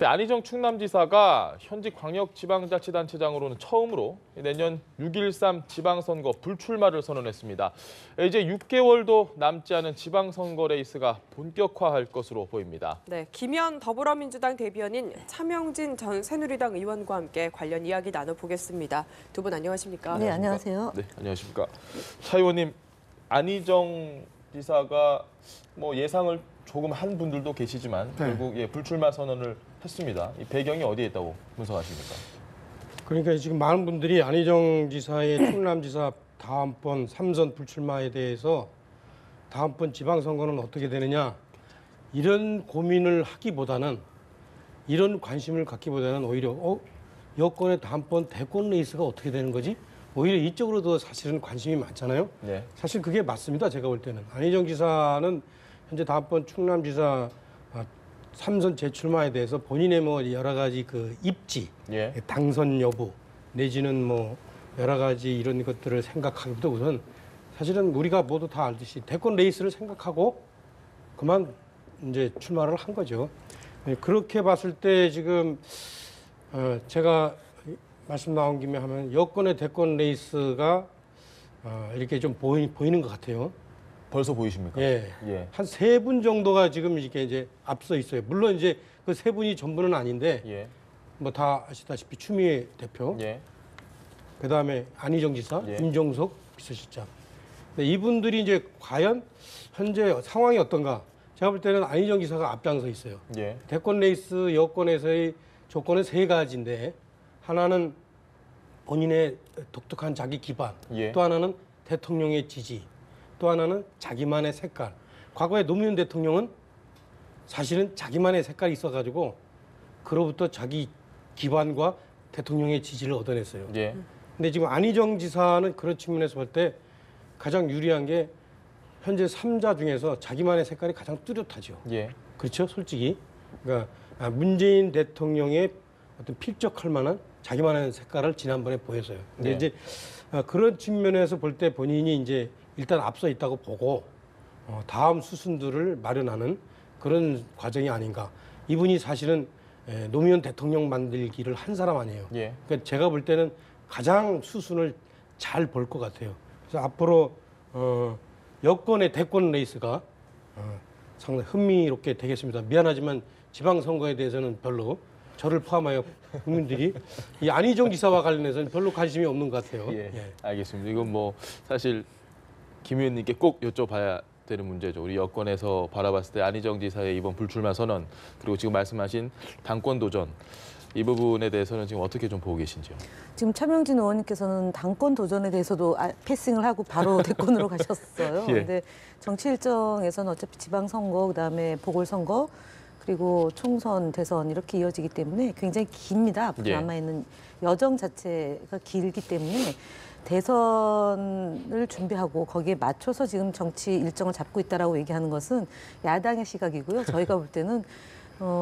안희정 충남지사가 현직 광역지방자치단체장으로는 처음으로 내년 6.13 지방선거 불출마를 선언했습니다. 이제 6개월도 남지 않은 지방선거 레이스가 본격화할 것으로 보입니다. 네, 김현 더불어민주당 대변인 차명진 전 새누리당 의원과 함께 관련 이야기 나눠보겠습니다. 두 분 안녕하십니까? 네, 안녕하세요. 네, 안녕하십니까. 차 의원님, 안희정 지사가 예상을 조금 한 분들도 계시지만 결국 불출마 선언을 했습니다. 이 배경이 어디에 있다고 분석하십니까? 그러니까 지금 많은 분들이 안희정 지사의 충남지사 다음번 3선 불출마에 대해서 다음번 지방선거는 어떻게 되느냐 이런 고민을 하기보다는 이런 관심을 갖기보다는 오히려 여권의 다음번 대권 레이스가 어떻게 되는 거지? 오히려 이쪽으로 더 사실은 관심이 많잖아요. 네. 사실 그게 맞습니다. 제가 볼 때는. 안희정 지사는 현재 다음번 충남지사 3선 재출마에 대해서 본인의 여러 가지 그 입지, 당선 여부 내지는 여러 가지 이런 것들을 생각하기보다 우선 사실은 우리가 모두 다 알듯이 대권 레이스를 생각하고 그만 이제 출마를 한 거죠. 그렇게 봤을 때 지금 제가 말씀 나온 김에 하면 여권의 대권 레이스가 이렇게 좀 보이는 것 같아요. 벌써 보이십니까? 예. 한 3분 정도가 지금 이렇게 이제 앞서 있어요. 물론 이제 그 3분이 전부는 아닌데, 다 아시다시피 추미애 대표, 그 다음에 안희정 지사, 임종석 비서실장. 근데 이분들이 이제 과연 현재 상황이 어떤가? 제가 볼 때는 안희정 지사가 앞장서 있어요. 대권 레이스 여권에서의 조건은 3가지인데, 하나는 본인의 독특한 자기 기반, 또 하나는 대통령의 지지, 또 하나는 자기만의 색깔. 과거에 노무현 대통령은 사실은 자기만의 색깔이 있어가지고 그로부터 자기 기반과 대통령의 지지를 얻어냈어요. 근데 지금 안희정 지사는 그런 측면에서 볼 때 가장 유리한 게 현재 3자 중에서 자기만의 색깔이 가장 뚜렷하죠. 그렇죠, 솔직히. 그러니까 문재인 대통령의 어떤 필적할 만한 자기만의 색깔을 지난번에 보였어요. 근데 이제 그런 측면에서 볼 때 본인이 이제 일단 앞서 있다고 보고 다음 수순들을 마련하는 그런 과정이 아닌가. 이분이 사실은 노무현 대통령 만들기를 한 사람 아니에요. 그러니까 제가 볼 때는 가장 수순을 잘 볼 것 같아요. 그래서 앞으로 여권의 대권 레이스가 상당히 흥미롭게 되겠습니다. 미안하지만 지방선거에 대해서는 별로 저를 포함하여 국민들이 이 안희정 지사와 관련해서는 별로 관심이 없는 것 같아요. 알겠습니다. 이건 사실 김 의원님께 꼭 여쭤봐야 되는 문제죠. 우리 여권에서 바라봤을 때 안희정 지사의 이번 불출마 선언, 그리고 지금 말씀하신 당권 도전, 이 부분에 대해서는 지금 어떻게 좀 보고 계신지요? 지금 차명진 의원님께서는 당권 도전에 대해서도 패싱을 하고 바로 대권으로 가셨어요. 근데 정치 일정에서는 어차피 지방선거, 그다음에 보궐선거, 그리고 총선, 대선 이렇게 이어지기 때문에 굉장히 깁니다. 앞으로 남아있는 여정 자체가 길기 때문에 대선을 준비하고 거기에 맞춰서 지금 정치 일정을 잡고 있다라고 얘기하는 것은 야당의 시각이고요. 저희가 볼 때는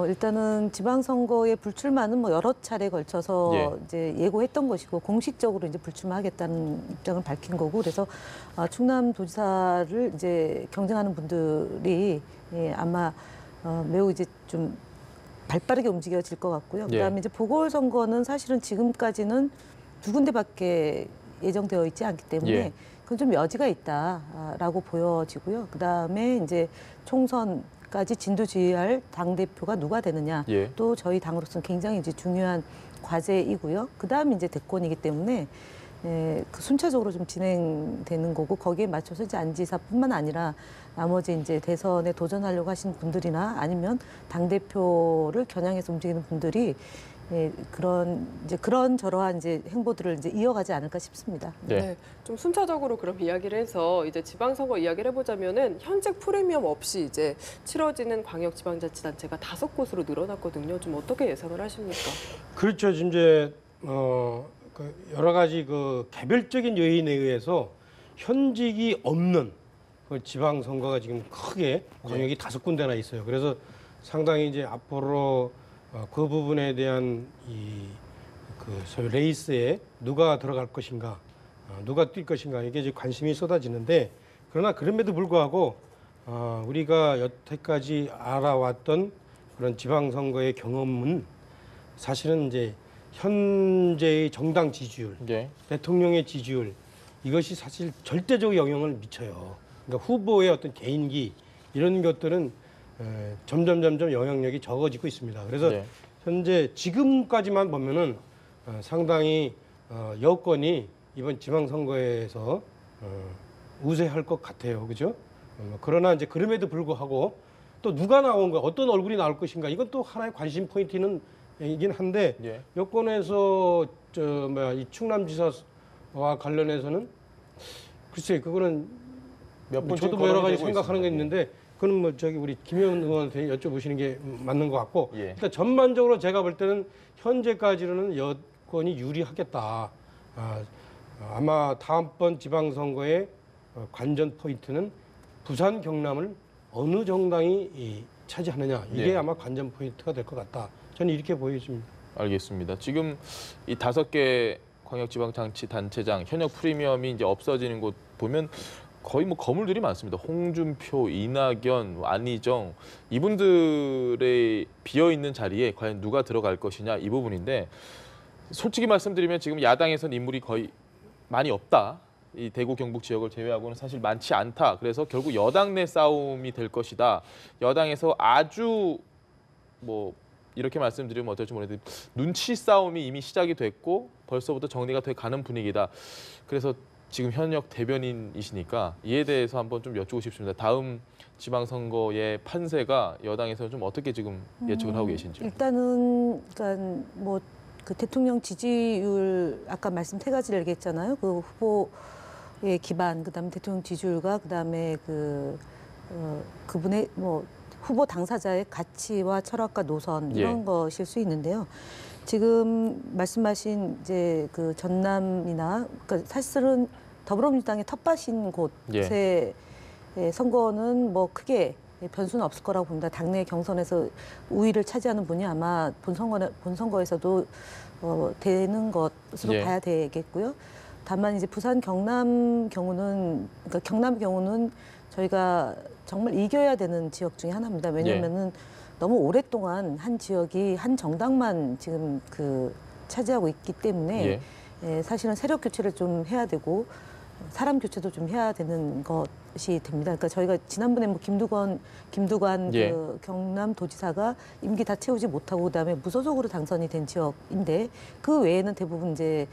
일단은 지방선거의 불출마는 여러 차례 걸쳐서 이제 예고했던 것이고 공식적으로 이제 불출마하겠다는 입장을 밝힌 거고, 그래서 충남도지사를 이제 경쟁하는 분들이 아마 매우 이제 좀 발빠르게 움직여질 것 같고요. 그다음에 이제 보궐선거는 사실은 지금까지는 2군데밖에 예정되어 있지 않기 때문에 그건 좀 여지가 있다라고 보여지고요. 그다음에 이제 총선까지 진두지휘할 당대표가 누가 되느냐, 또 저희 당으로서는 굉장히 이제 중요한 과제이고요. 그다음에 이제 대권이기 때문에 그 순차적으로 좀 진행되는 거고, 거기에 맞춰서 이제 안 지사뿐만 아니라 나머지 이제 대선에 도전하려고 하시는 분들이나 아니면 당대표를 겨냥해서 움직이는 분들이 그런 저러한 이제 행보들을 이제 이어가지 않을까 싶습니다. 좀 순차적으로 그럼 이야기를 해서 이제 지방선거 이야기를 해보자면은 현직 프리미엄 없이 이제 치러지는 광역지방자치단체가 5곳으로 늘어났거든요. 좀 어떻게 예상을 하십니까? 그렇죠. 이제 여러 가지 그 개별적인 요인에 의해서 현직이 없는 그 지방선거가 지금 크게 광역이 5군데나 있어요. 그래서 상당히 이제 앞으로 그 부분에 대한 소위 레이스에 누가 들어갈 것인가, 누가 뛸 것인가, 이게 이제 관심이 쏟아지는데, 그러나 그럼에도 불구하고 우리가 여태까지 알아왔던 그런 지방선거의 경험은 사실은 이제 현재의 정당 지지율, 예. 대통령의 지지율 이것이 사실 절대적 영향을 미쳐요. 그러니까 후보의 어떤 개인기 이런 것들은 점점 영향력이 적어지고 있습니다. 그래서 네. 현재 지금까지만 보면은 상당히 여권이 이번 지방선거에서 우세할 것 같아요. 그죠? 그러나 이제 그럼에도 불구하고 또 누가 나온 거, 어떤 얼굴이 나올 것인가 이건 또 하나의 관심 포인트는 이긴 한데 예. 여권에서 이 충남지사와 관련해서는 글쎄 그거는 몇 저도 뭐 여러 가지 생각하는 게 있는데 그건 뭐 저기 우리 김현 의원한테 여쭤보시는 게 맞는 것 같고 예. 일단 전반적으로 제가 볼 때는 현재까지는 여권이 유리하겠다. 아마 다음번 지방선거의 관전 포인트는 부산 경남을 어느 정당이 차지하느냐 이게 예. 아마 관전 포인트가 될 것 같다. 저는 이렇게 보여집니다. 알겠습니다. 지금 이 5개 광역지방자치단체장 현역 프리미엄이 이제 없어지는 곳 보면 거의 뭐 거물들이 많습니다. 홍준표, 이낙연, 안희정 이분들의 비어 있는 자리에 과연 누가 들어갈 것이냐 이 부분인데 솔직히 말씀드리면 지금 야당에서는 인물이 거의 많이 없다. 이 대구 경북 지역을 제외하고는 사실 많지 않다. 그래서 결국 여당 내 싸움이 될 것이다. 여당에서 아주 뭐 이렇게 말씀드리면 어떨지 모르겠는데 눈치 싸움이 이미 시작이 됐고 벌써부터 정리가 돼 가는 분위기다. 그래서 지금 현역 대변인이시니까 이에 대해서 한번 좀 여쭈고 싶습니다. 다음 지방선거의 판세가 여당에서는 좀 어떻게 지금 예측을 하고 계신지요? 일단은 그러니까 뭐 그 대통령 지지율 아까 말씀 3가지를 얘기했잖아요. 그 후보의 기반, 그다음에 대통령 지지율과 그다음에 그분의 뭐 후보 당사자의 가치와 철학과 노선 이런 예. 것일 수 있는데요. 지금 말씀하신 이제 그 전남이나 그러니까 사실은 더불어민주당의 텃밭인 곳의 선거는 뭐 크게 변수는 없을 거라고 봅니다. 당내 경선에서 우위를 차지하는 분이 아마 본선거에서도 되는 것으로 예. 봐야 되겠고요. 다만 이제 부산 경남 경우는 그러니까 경남 경우는 저희가 정말 이겨야 되는 지역 중에 하나입니다. 왜냐하면은 너무 오랫동안 한 지역이 한 정당만 지금 차지하고 있기 때문에 사실은 세력 교체를 좀 해야 되고 사람 교체도 좀 해야 되는 것이 됩니다. 그러니까 저희가 지난번에 뭐 김두관 그 경남도지사가 임기 다 채우지 못하고 그다음에 무소속으로 당선이 된 지역인데 그 외에는 대부분 이제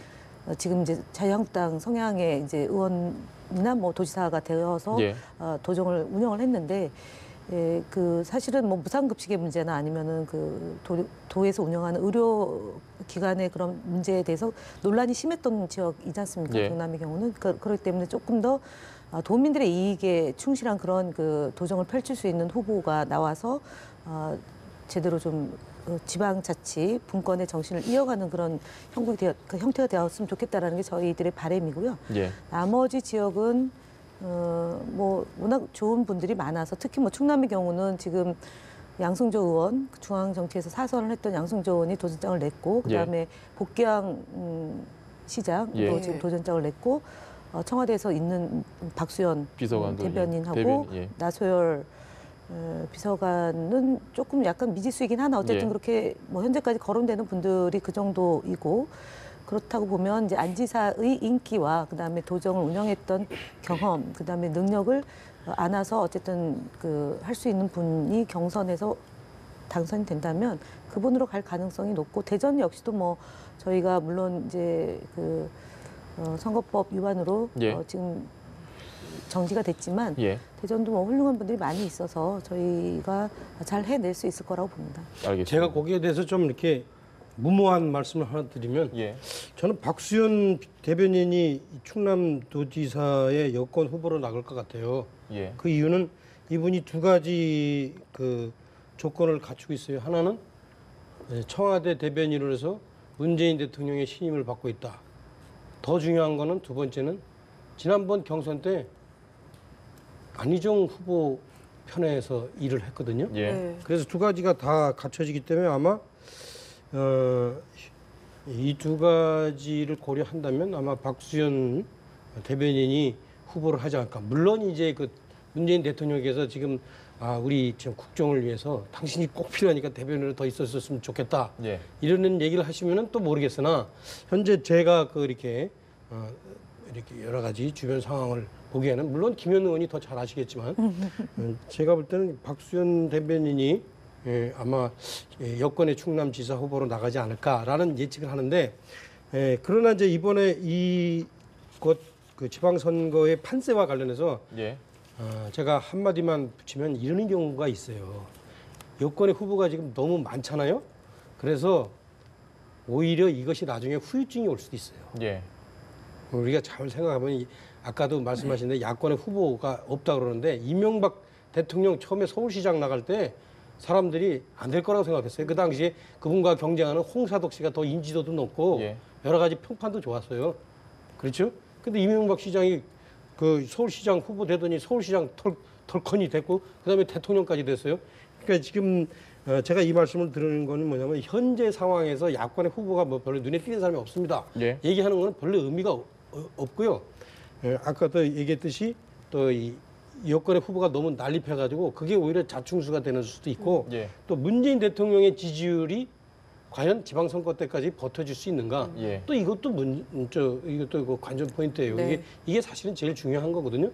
지금 이제 자유한국당 성향의 이제 의원이나 뭐 도지사가 되어서 도정을 운영을 했는데 그 사실은 뭐 무상급식의 문제나 아니면은 그 도에서 운영하는 의료기관의 그런 문제에 대해서 논란이 심했던 지역이지 않습니까? 경남의 경우는 그렇기 때문에 조금 더 도민들의 이익에 충실한 그런 그 도정을 펼칠 수 있는 후보가 나와서 제대로 좀 지방자치 분권의 정신을 이어가는 그런 형태가 되었으면 좋겠다라는 게 저희들의 바람이고요. 나머지 지역은 뭐 워낙 좋은 분들이 많아서 특히 뭐 충남의 경우는 지금 양승조 의원 중앙정치에서 사선을 했던 양승조 의원이 도전장을 냈고 그다음에 복귀왕 시장도 지금 도전장을 냈고 청와대에서 있는 박수현 대변인하고 나소열 비서관은 조금 약간 미지수이긴 하나 어쨌든 그렇게 뭐 현재까지 거론되는 분들이 그 정도이고 그렇다고 보면 이제 안 지사의 인기와 그다음에 도정을 운영했던 경험, 그다음에 능력을 안아서 어쨌든 할 수 있는 분이 경선에서 당선이 된다면 그분으로 갈 가능성이 높고 대전 역시도 뭐 저희가 물론 이제 선거법 위반으로 지금 정지가 됐지만 대전도 뭐 훌륭한 분들이 많이 있어서 저희가 잘 해낼 수 있을 거라고 봅니다. 알겠습니다. 제가 거기에 대해서 좀 이렇게 무모한 말씀을 하나 드리면 저는 박수현 대변인이 충남도지사의 여권 후보로 나갈 것 같아요. 그 이유는 이분이 2가지 그 조건을 갖추고 있어요. 하나는 청와대 대변인으로서 문재인 대통령의 신임을 받고 있다. 더 중요한 거는 2번째는 지난번 경선 때 안희정 후보 편에서 일을 했거든요. 그래서 2가지가 다 갖춰지기 때문에 아마 이 2가지를 고려한다면 아마 박수현 대변인이 후보를 하지 않을까. 물론 이제 그 문재인 대통령께서 지금 우리 지금 국정을 위해서 당신이 꼭 필요하니까 대변인으로 더 있었으면 좋겠다. 예. 이런 얘기를 하시면은 또 모르겠으나 현재 제가 이렇게 여러 가지 주변 상황을 보기에는 물론 김현 의원이 더 잘 아시겠지만 제가 볼 때는 박수현 대변인이 아마 여권의 충남지사 후보로 나가지 않을까라는 예측을 하는데 그러나 이제 이번에 그 지방선거의 판세와 관련해서 예. 제가 한마디만 붙이면 이러는 경우가 있어요. 여권의 후보가 지금 너무 많잖아요. 그래서 오히려 이것이 나중에 후유증이 올 수도 있어요. 예. 우리가 잘 생각하면 아까도 말씀하신 대로 야권의 후보가 없다 그러는데 이명박 대통령 처음에 서울시장 나갈 때 사람들이 안 될 거라고 생각했어요. 그 당시에 그분과 경쟁하는 홍사덕 씨가 더 인지도도 높고 예. 여러 가지 평판도 좋았어요. 그렇죠? 근데 이명박 시장이 그 서울시장 후보 되더니 서울시장 털컨이 됐고 그다음에 대통령까지 됐어요. 그러니까 지금 제가 이 말씀을 드리는 거는 뭐냐면 현재 상황에서 야권의 후보가 뭐 별로 눈에 띄는 사람이 없습니다. 예. 얘기하는 거는 별로 의미가 없고요. 아까도 얘기했듯이 또 이 여권의 후보가 너무 난립해가지고 그게 오히려 자충수가 되는 수도 있고 예. 또 문재인 대통령의 지지율이 과연 지방선거 때까지 버텨줄 수 있는가? 예. 또 이것도 이것도 그 관전 포인트예요. 네. 이게 사실은 제일 중요한 거거든요.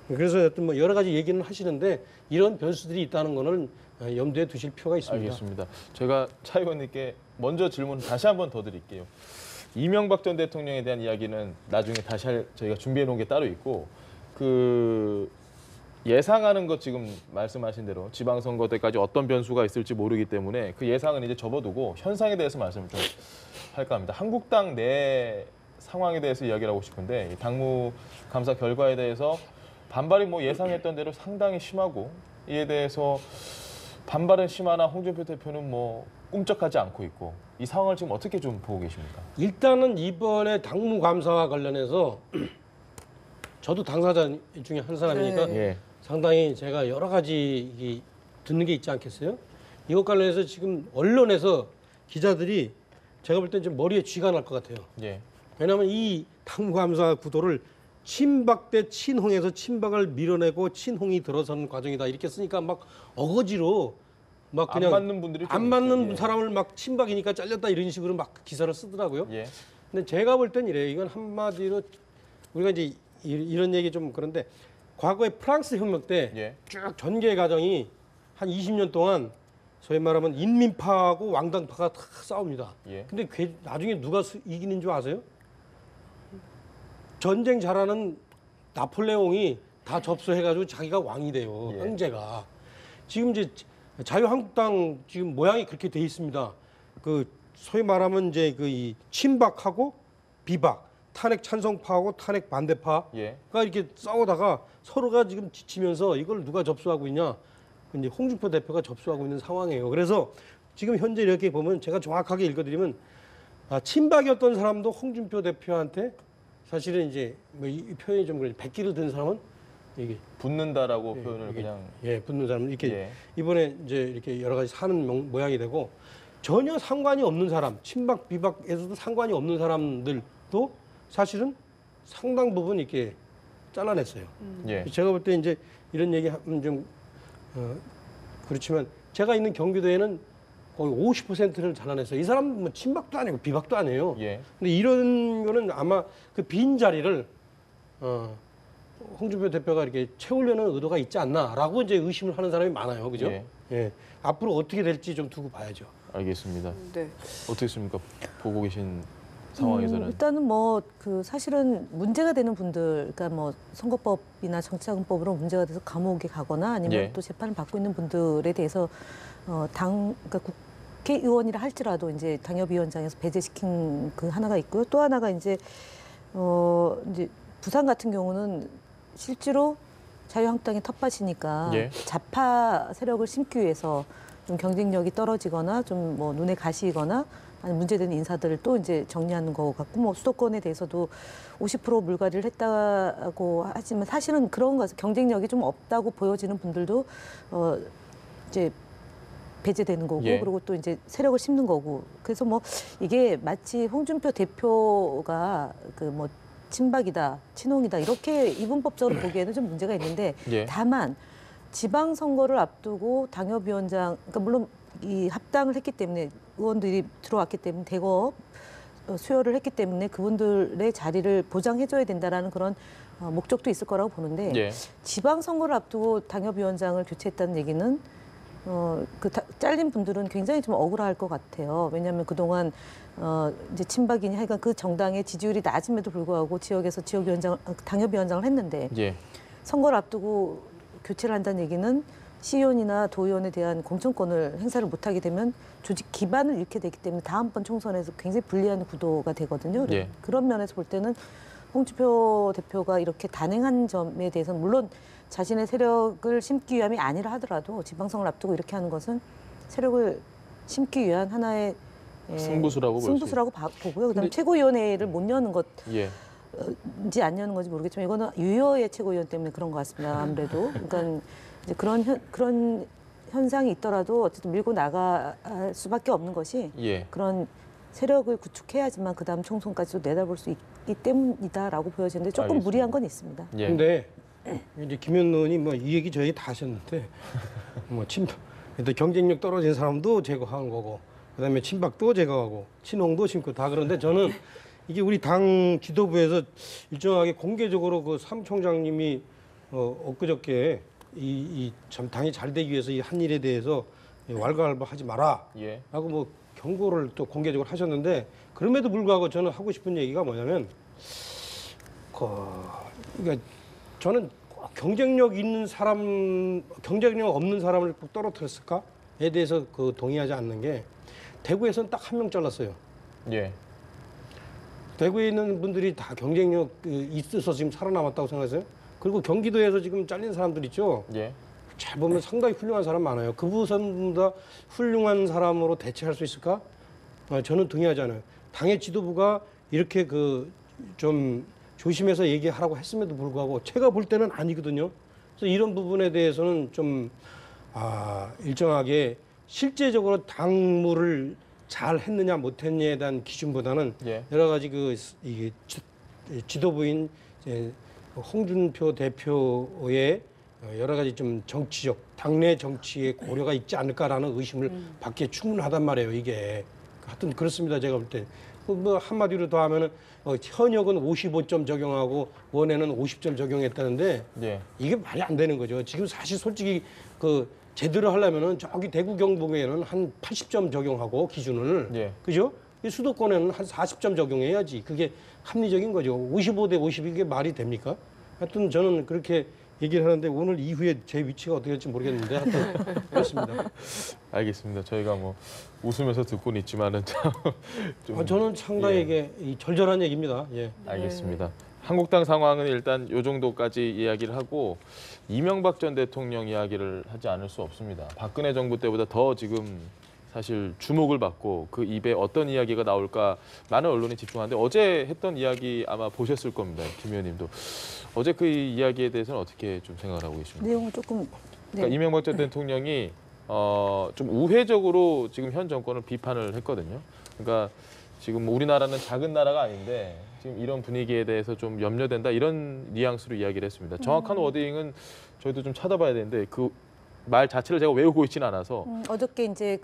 그래서 하여튼 뭐 여러 가지 얘기는 하시는데 이런 변수들이 있다는 거는 염두에 두실 필요가 있습니다. 알겠습니다. 제가 차 의원님께 먼저 질문 다시 한 번 더 드릴게요. 이명박 전 대통령에 대한 이야기는 나중에 다시 저희가 준비해 놓은 게 따로 있고 예상하는 것 지금 말씀하신 대로 지방선거 때까지 어떤 변수가 있을지 모르기 때문에 그 예상은 이제 접어두고 현상에 대해서 말씀을 좀 할까 합니다. 한국당 내 상황에 대해서 이야기를 하고 싶은데 이 당무 감사 결과에 대해서 반발이 뭐 예상했던 대로 상당히 심하고 이에 대해서 반발은 심하나 홍준표 대표는 뭐 꿈쩍하지 않고 있고 이 상황을 지금 어떻게 좀 보고 계십니까? 일단은 이번에 당무 감사와 관련해서 저도 당사자 중에 한 사람이니까 네. 예. 상당히 제가 여러 가지 듣는 게 있지 않겠어요? 이것 관련해서 지금 언론에서 기자들이 제가 볼 땐 좀 머리에 쥐가 날 것 같아요. 예. 왜냐하면 이 당무감사 구도를 친박 대 친홍에서 친박을 밀어내고 친홍이 들어서는 과정이다 이렇게 쓰니까 막 어거지로 막 그냥 안 맞는 분들이 좀 안 맞는 있어요. 예. 사람을 막 친박이니까 잘렸다 이런 식으로 막 기사를 쓰더라고요. 예. 근데 제가 볼 땐 이래요. 이건 한마디로 우리가 이제 이런 얘기 좀 그런데 과거에 프랑스 혁명 때 예. 쭉 전개 과정이 한 20년 동안 소위 말하면 인민파하고 왕당파가 다 싸웁니다. 예. 근데 나중에 누가 이기는 줄 아세요? 전쟁 잘하는 나폴레옹이 다 접수해가지고 자기가 왕이 돼요. 예. 황제가. 지금 이제 자유한국당 지금 모양이 그렇게 돼 있습니다. 그 소위 말하면 이제 이 친박하고 비박, 탄핵 찬성파하고 탄핵 반대파가 예. 이렇게 싸우다가 서로가 지금 지치면서 이걸 누가 접수하고 있냐? 이제 홍준표 대표가 접수하고 있는 상황이에요. 그래서 지금 현재 이렇게 보면 제가 정확하게 읽어드리면 친박이었던 사람도 홍준표 대표한테 사실은 이제 뭐 이 표현이 좀 그래 백기를 든 사람은 이게 붙는다라고 표현을 이게, 그냥 붙는 사람은 이렇게 예. 이번에 이제 이렇게 여러 가지 사는 모양이 되고 전혀 상관이 없는 사람 친박 비박에서도 상관이 없는 사람들도 사실은 상당 부분 이렇게 잘라냈어요. 예. 제가 볼 때 이제 이런 얘기 하면 좀 그렇지만 제가 있는 경기도에는 거의 50%를 잘라냈어요. 이 사람 뭐 친박도 아니고 비박도 아니에요. 예. 근데 이런 거는 아마 그 빈 자리를 홍준표 대표가 이렇게 채우려는 의도가 있지 않나라고 이제 의심을 하는 사람이 많아요. 그죠? 예. 예. 앞으로 어떻게 될지 좀 두고 봐야죠. 알겠습니다. 네. 어떻습니까? 보고 계신 상황에서는 일단은 뭐 그 사실은 문제가 되는 분들, 그러니까 뭐 선거법이나 정치자금법으로 문제가 돼서 감옥에 가거나 아니면 예. 또 재판을 받고 있는 분들에 대해서 그러니까 국회의원이라 할지라도 이제 당협위원장에서 배제시킨 그 하나가 있고요. 또 하나가 이제 부산 같은 경우는 실제로 자유한국당이 텃밭이니까 예. 좌파 세력을 심기 위해서 좀 경쟁력이 떨어지거나 좀 뭐 눈에 가시거나 아니 문제되는 인사들을 또 이제 정리하는 거 같고 뭐 수도권에 대해서도 50% 물갈이를 했다고 하지만 사실은 그런 거 경쟁력이 좀 없다고 보여지는 분들도 이제 배제되는 거고 예. 그리고 또 이제 세력을 심는 거고 그래서 뭐 이게 마치 홍준표 대표가 그 뭐 친박이다 친홍이다 이렇게 이분법적으로 보기에는 좀 문제가 있는데 예. 다만 지방선거를 앞두고 당협위원장, 그러니까 물론 이 합당을 했기 때문에 의원들이 들어왔기 때문에 대거 수여를 했기 때문에 그분들의 자리를 보장해줘야 된다라는 그런 목적도 있을 거라고 보는데 예. 지방선거를 앞두고 당협위원장을 교체했다는 얘기는 잘린 분들은 굉장히 좀 억울할 것 같아요. 왜냐하면 그동안 이제 친박이니 하여간 그 정당의 지지율이 낮음에도 불구하고 지역에서 당협위원장을 했는데 예. 선거를 앞두고 교체를 한다는 얘기는 시의원이나 도의원에 대한 공천권을 행사를 못하게 되면 조직 기반을 잃게 되기 때문에 다음번 총선에서 굉장히 불리한 구도가 되거든요. 예. 그런 면에서 볼 때는 홍준표 대표가 이렇게 단행한 점에 대해서는 물론 자신의 세력을 심기 위함이 아니라 하더라도 지방선거를 앞두고 이렇게 하는 것은 세력을 심기 위한 하나의 승부수라고 승부수라고 보고요. 그다음에 최고위원회를 못 여는 것. 예. 인지 안 여는 건지 모르겠지만 이거는 유여의 최고위원 때문에 그런 것 같습니다. 아무래도 그러니까 이제 그런 현상이 있더라도 어쨌든 밀고 나갈 수밖에 없는 것이 예. 그런 세력을 구축해야지만 그 다음 총선까지도 내다볼 수 있기 때문이다라고 보여지는데 조금 알겠습니다. 무리한 건 있습니다. 예. 근데 이제 김 의원이 뭐 이 얘기 저희 다 하셨는데 뭐 경쟁력 떨어진 사람도 제거한 거고 그다음에 친박도 제거하고 친홍도 심고 다 그런데 저는 이게 우리 당 지도부에서 일정하게 공개적으로 그 사무총장님이 엊그저께 참 당이 잘 되기 위해서 이 한 일에 대해서 왈가왈부하지 마라 예. 라고 뭐 경고를 또 공개적으로 하셨는데 그럼에도 불구하고 저는 하고 싶은 얘기가 뭐냐면 그러니까 저는 경쟁력 있는 사람, 경쟁력 없는 사람을 꼭 떨어뜨렸을까에 대해서 동의하지 않는 게 대구에서는 딱 한 명 잘랐어요. 예. 대구에 있는 분들이 다 경쟁력 있어서 지금 살아남았다고 생각하세요? 그리고 경기도에서 지금 잘린 사람들 있죠? 예. 잘 보면 상당히 훌륭한 사람 많아요. 그분보다 훌륭한 사람으로 대체할 수 있을까? 저는 동의하지 않아요. 당의 지도부가 이렇게 좀 조심해서 얘기하라고 했음에도 불구하고 제가 볼 때는 아니거든요. 그래서 이런 부분에 대해서는 좀 일정하게 실제적으로 당무를 잘 했느냐 못했느냐에 대한 기준보다는 예. 여러 가지 이게 지도부인 홍준표 대표의 여러 가지 좀 정치적 당내 정치의 고려가 있지 않을까라는 의심을 받기에 충분하단 말이에요. 이게 하여튼 그렇습니다. 제가 볼 때. 뭐 한마디로 더 하면은 현역은 55점 적용하고 원에는 50점 적용했다는데 예. 이게 말이 안 되는 거죠. 지금 사실 솔직히 제대로 하려면은 저기 대구 경북에는 한 80점 적용하고 기준을 예. 그죠? 이 수도권에는 한 40점 적용해야지 그게 합리적인 거죠. 55대 50 이게 말이 됩니까? 하여튼 저는 그렇게 얘기를 하는데 오늘 이후에 제 위치가 어떻게 될지 모르겠는데 하여튼 그렇습니다. 알겠습니다. 저희가 뭐 웃으면서 듣고는 있지만은 좀 저는 상당히 예. 이게 절절한 얘기입니다. 예. 알겠습니다. 한국당 상황은 일단 요 정도까지 이야기를 하고 이명박 전 대통령 이야기를 하지 않을 수 없습니다. 박근혜 정부 때보다 더 지금 사실 주목을 받고 그 입에 어떤 이야기가 나올까 많은 언론이 집중하는데 어제 했던 이야기 아마 보셨을 겁니다. 김 의원님도. 어제 그 이야기에 대해서는 어떻게 좀 생각을 하고 계십니까? 내용을 조금 그러니까 이명박 전 대통령이 좀 우회적으로 지금 현 정권을 비판을 했거든요. 그러니까 지금 우리나라는 작은 나라가 아닌데 지금 이런 분위기에 대해서 좀 염려된다 이런 뉘앙스로 이야기를 했습니다. 정확한 워딩은 저희도 좀 찾아봐야 되는데 그 말 자체를 제가 외우고 있지는 않아서 어저께 이제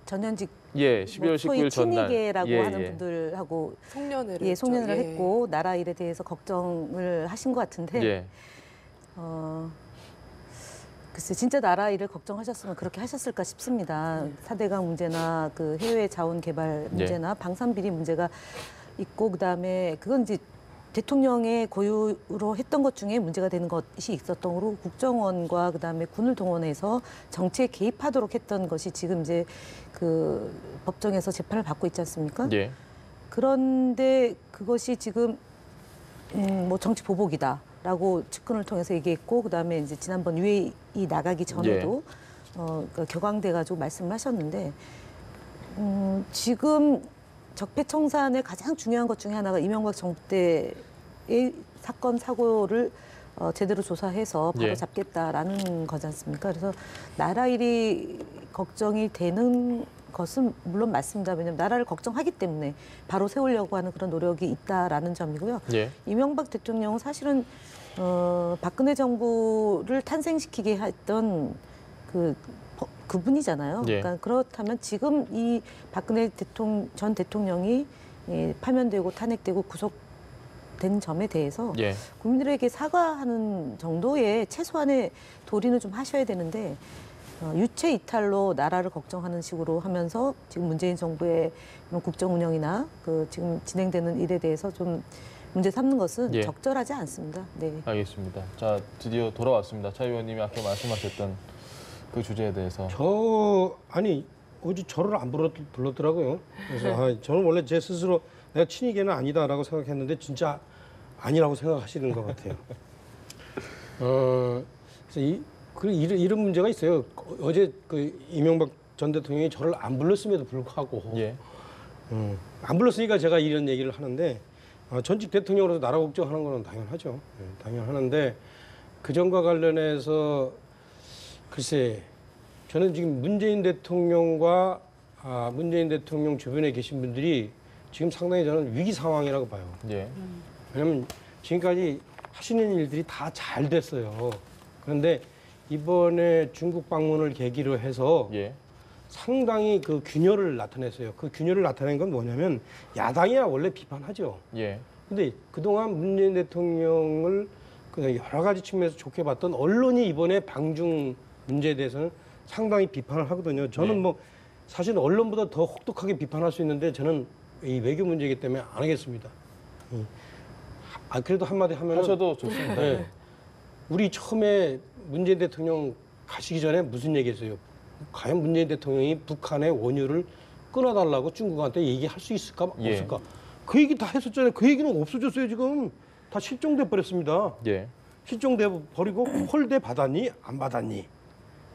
전현직 12월 19일 전날 친이계라고 하는 분들하고 송년회를 송년회를 했죠. 했고 나라 일에 대해서 걱정을 하신 것 같은데 예. 글쎄 진짜 나라 일을 걱정하셨으면 그렇게 하셨을까 싶습니다. 4대강 문제나 해외 자원 개발 문제나 방산 비리 문제가 있고 그다음에 그건 이제 대통령의 고유로 했던 것 중에 문제가 되는 것이 있었던 거로 국정원과 그다음에 군을 동원해서 정치에 개입하도록 했던 것이 지금 이제 법정에서 재판을 받고 있지 않습니까? 예. 그런데 그것이 지금 뭐 정치 보복이다라고 측근을 통해서 얘기했고 그다음에 이제 지난번 UAE 나가기 전에도 격앙돼가지고 말씀을 하셨는데 지금 적폐청산의 가장 중요한 것 중에 하나가 이명박 정부 때의 사건 사고를 제대로 조사해서 바로 잡겠다라는 거지 않습니까? 그래서 나라 일이 걱정이 되는 것은 물론 맞습니다. 왜냐하면 나라를 걱정하기 때문에 바로 세우려고 하는 그런 노력이 있다라는 점이고요. 예. 이명박 대통령은 사실은 박근혜 정부를 탄생시키게 했던 그분이잖아요. 예. 그러니까 그렇다면 지금 이 박근혜 전 대통령이 파면되고 탄핵되고 구속된 점에 대해서 예. 국민들에게 사과하는 정도의 최소한의 도리는 좀 하셔야 되는데 유체 이탈로 나라를 걱정하는 식으로 하면서 지금 문재인 정부의 국정 운영이나 지금 진행되는 일에 대해서 좀 문제 삼는 것은 예. 적절하지 않습니다. 네. 알겠습니다. 자, 드디어 돌아왔습니다. 차 의원님이 아까 말씀하셨던 그 주제에 대해서. 어제 저를 안 불렀더라고요. 그래서 저는 원래 제 스스로 내가 친이계는 아니다라고 생각했는데 진짜 아니라고 생각하시는 것 같아요. 그래서 이런 문제가 있어요. 어제 이명박 전 대통령이 저를 안 불렀음에도 불구하고 예. 안 불렀으니까 제가 이런 얘기를 하는데 전직 대통령으로서 나라 걱정하는 거는 당연하죠. 당연하는데 그 점과 관련해서 글쎄 저는 지금 문재인 대통령과 문재인 대통령 주변에 계신 분들이 지금 상당히 저는 위기 상황이라고 봐요. 예. 왜냐하면 지금까지 하시는 일들이 다 잘 됐어요. 그런데 이번에 중국 방문을 계기로 해서 예. 상당히 그 균열을 나타냈어요. 그 균열을 나타낸 건 뭐냐면 야당이야 원래 비판하죠. 예. 근데 그동안 문재인 대통령을 여러 가지 측면에서 좋게 봤던 언론이 이번에 방중 문제에 대해서는 상당히 비판을 하거든요. 저는 뭐 사실 언론보다 더 혹독하게 비판할 수 있는데 저는 이 외교 문제이기 때문에 안 하겠습니다. 그래도 한마디 하면 하셔도 좋습니다. 네. 우리 처음에 문재인 대통령 가시기 전에 무슨 얘기했어요? 과연 문재인 대통령이 북한의 원유를 끊어달라고 중국한테 얘기할 수 있을까 없을까? 그 얘기 다 했었잖아요. 그 얘기는 없어졌어요. 지금 다 실종돼 버렸습니다. 예. 실종돼 버리고 홀대 받았니 안 받았니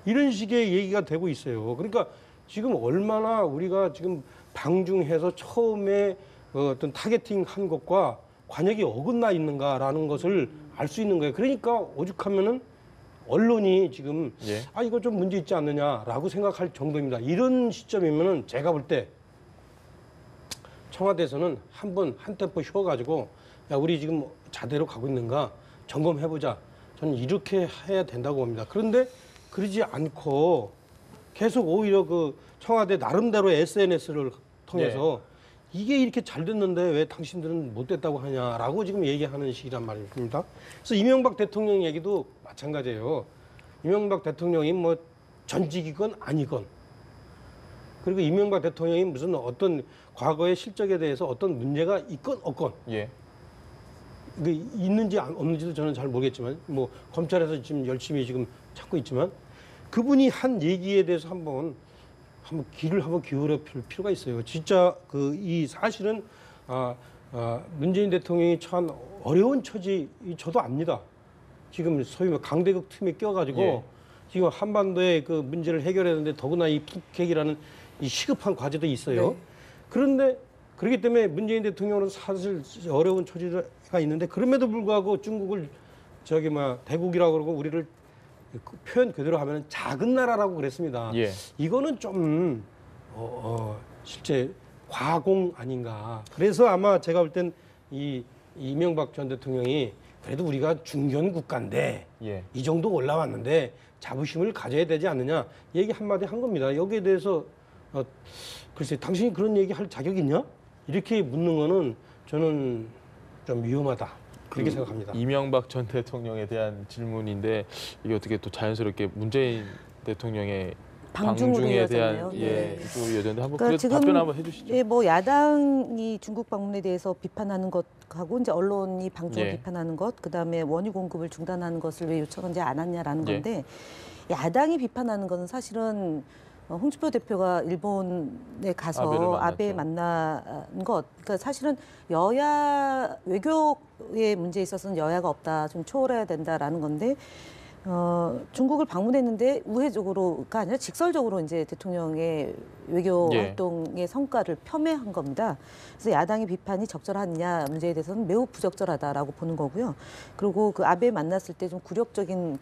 이런 식의 얘기가 되고 있어요. 그러니까 지금 얼마나 우리가 지금 방중해서 처음에 어떤 타겟팅 한 것과 관역이 어긋나 있는가라는 것을 알 수 있는 거예요. 그러니까 오죽하면은 언론이 지금 이거 좀 문제 있지 않느냐라고 생각할 정도입니다. 이런 시점이면은 제가 볼 때 청와대에서는 한 템포 쉬어가지고 야 우리 지금 자대로 가고 있는가 점검해보자. 저는 이렇게 해야 된다고 봅니다. 그런데 그러지 않고 계속 오히려 그 청와대 나름대로 SNS를 통해서 이게 이렇게 잘 됐는데 왜 당신들은 못 됐다고 하냐라고 지금 얘기하는 식이란 말입니다. 그래서 이명박 대통령 얘기도 마찬가지예요. 이명박 대통령이 뭐 전직이건 아니건 그리고 이명박 대통령이 무슨 어떤 과거의 실적에 대해서 어떤 문제가 있건 없건 있는지 없는지도 저는 잘 모르겠지만 뭐 검찰에서 지금 열심히 지금 찾고 있지만 그분이 한 얘기에 대해서 한번 귀를 한번 기울여 볼 필요가 있어요. 진짜 이 사실은 문재인 대통령이 처한 어려운 처지 저도 압니다. 지금 소위 강대국 틈에 껴가지고 지금 한반도의 그 문제를 해결했는데 더구나 이 북핵이라는 이 시급한 과제도 있어요. 그런데 그렇기 때문에 문재인 대통령은 사실 어려운 처지가 있는데 그럼에도 불구하고 중국을 대국이라고 그러고 우리를 표현 그대로 하면 작은 나라라고 그랬습니다. 이거는 좀 실제 과공 아닌가. 그래서 아마 제가 볼 땐 이 이명박 전 대통령이 그래도 우리가 중견 국가인데 이 정도 올라왔는데 자부심을 가져야 되지 않느냐 얘기 한마디 한 겁니다. 여기에 대해서 글쎄 당신이 그런 얘기 할 자격 있냐? 이렇게 묻는 거는 저는 좀 위험하다. 그렇게 생각합니다. 이명박 전 대통령에 대한 질문인데 이게 어떻게 또 자연스럽게 문재인 대통령의 방중에 대한 이쪽으로 이어졌는데 한번 그러니까 지금 답변 한번 해주시죠. 뭐 야당이 중국 방문에 대해서 비판하는 것하고 이제 언론이 방중을 비판하는 것, 그다음에 원유 공급을 중단하는 것을 왜 요청하지 않았냐라는 건데 야당이 비판하는 것은 사실은 홍준표 대표가 일본에 가서 아베 만난 것, 그러니까 사실은 여야 외교의 문제에 있어서는 여야가 없다, 좀 초월해야 된다라는 건데 중국을 방문했는데 우회적으로가 아니라 직설적으로 이제 대통령의 외교 활동의 성과를 폄훼한 겁니다. 그래서 야당의 비판이 적절하느냐 문제에 대해서는 매우 부적절하다라고 보는 거고요. 그리고 그 아베 만났을 때 좀 굴욕적인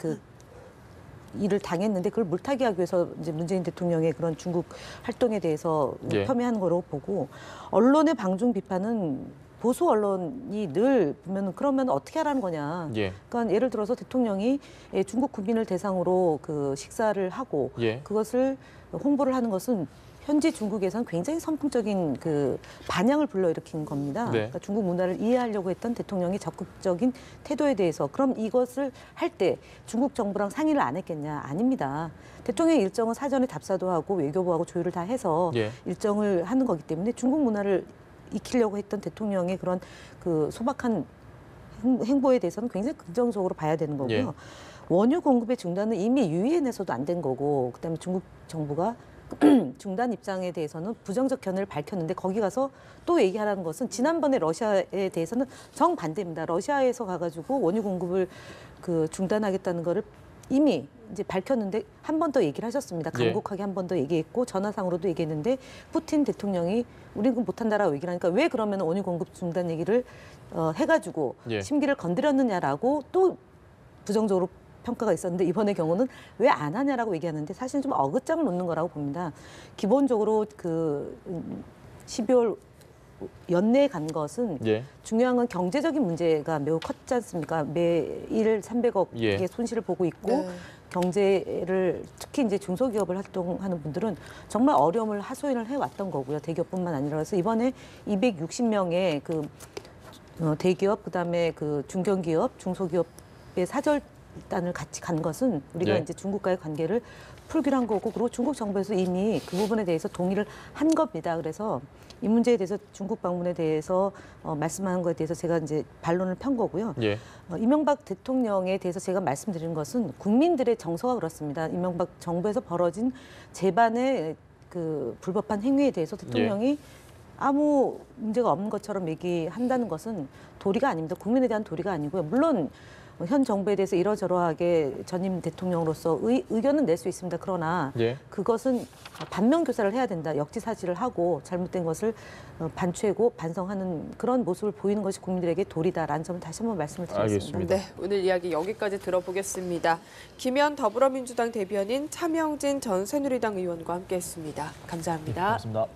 일을 당했는데 그걸 물타기하기 위해서 이제 문재인 대통령의 그런 중국 활동에 대해서 예. 폄훼한 거로 보고 언론의 방중 비판은 보수 언론이 늘 보면 그러면 어떻게 하라는 거냐. 예. 그러니까 예를 들어서 대통령이 중국 국민을 대상으로 그 식사를 하고 예. 그것을 홍보를 하는 것은 현지 중국에서는 굉장히 선풍적인 그 반향을 불러일으킨 겁니다. 네. 그러니까 중국 문화를 이해하려고 했던 대통령의 적극적인 태도에 대해서 그럼 이것을 할 때 중국 정부랑 상의를 안 했겠냐? 아닙니다. 대통령의 일정은 사전에 답사도 하고 외교부하고 조율을 다 해서 예. 일정을 하는 거기 때문에 중국 문화를 익히려고 했던 대통령의 그런 그 소박한 행보에 대해서는 굉장히 긍정적으로 봐야 되는 거고요. 예. 원유 공급의 중단은 이미 유엔에서도 안 된 거고 그다음에 중국 정부가 중단 입장에 대해서는 부정적 견해를 밝혔는데 거기 가서 또 얘기하라는 것은 지난번에 러시아에 대해서는 정반대입니다. 러시아에서 가가지고 원유 공급을 그 중단하겠다는 거를 이미 이제 밝혔는데 한 번 더 얘기를 하셨습니다. 간곡하게 한 번 더 얘기했고 전화상으로도 얘기했는데 푸틴 대통령이 우리는 그거 못한다라고 얘기를 하니까 왜 그러면 원유 공급 중단 얘기를 해가지고 예. 심기를 건드렸느냐라고 또 부정적으로 평가가 있었는데 이번의 경우는 왜 안 하냐라고 얘기하는데 사실은 좀 어긋장을 놓는 거라고 봅니다. 기본적으로 그 12월 연내에 간 것은 예. 중요한 건 경제적인 문제가 매우 컸지 않습니까? 매일 300억의 예. 손실을 보고 있고 네. 경제를 특히 이제 중소기업을 활동하는 분들은 정말 어려움을 하소연을 해왔던 거고요. 대기업뿐만 아니라 그래서 이번에 260명의 그 대기업 그다음에 그 중견기업, 중소기업의 사절단을 같이 간 것은 우리가 예. 이제 중국과의 관계를 풀기로 한 거고 그리고 중국 정부에서 이미 그 부분에 대해서 동의를 한 겁니다. 그래서 이 문제에 대해서 중국 방문에 대해서 말씀하는 것에 대해서 제가 이제 반론을 편 거고요. 예. 이명박 대통령에 대해서 제가 말씀드린 것은 국민들의 정서가 그렇습니다. 이명박 정부에서 벌어진 제반의 그 불법한 행위에 대해서 대통령이 아무 문제가 없는 것처럼 얘기한다는 것은 도리가 아닙니다. 국민에 대한 도리가 아니고요. 물론 현 정부에 대해서 이러저러하게 전임 대통령으로서 의견은 낼 수 있습니다. 그러나 예. 그것은 반면 교사를 해야 된다. 역지사지를 하고 잘못된 것을 반추하고 반성하는 그런 모습을 보이는 것이 국민들에게 도리다라는 점을 다시 한번 말씀을 드리겠습니다. 알겠습니다. 네, 오늘 이야기 여기까지 들어보겠습니다. 김현 더불어민주당 대변인 차명진 전 새누리당 의원과 함께했습니다. 감사합니다. 고맙습니다.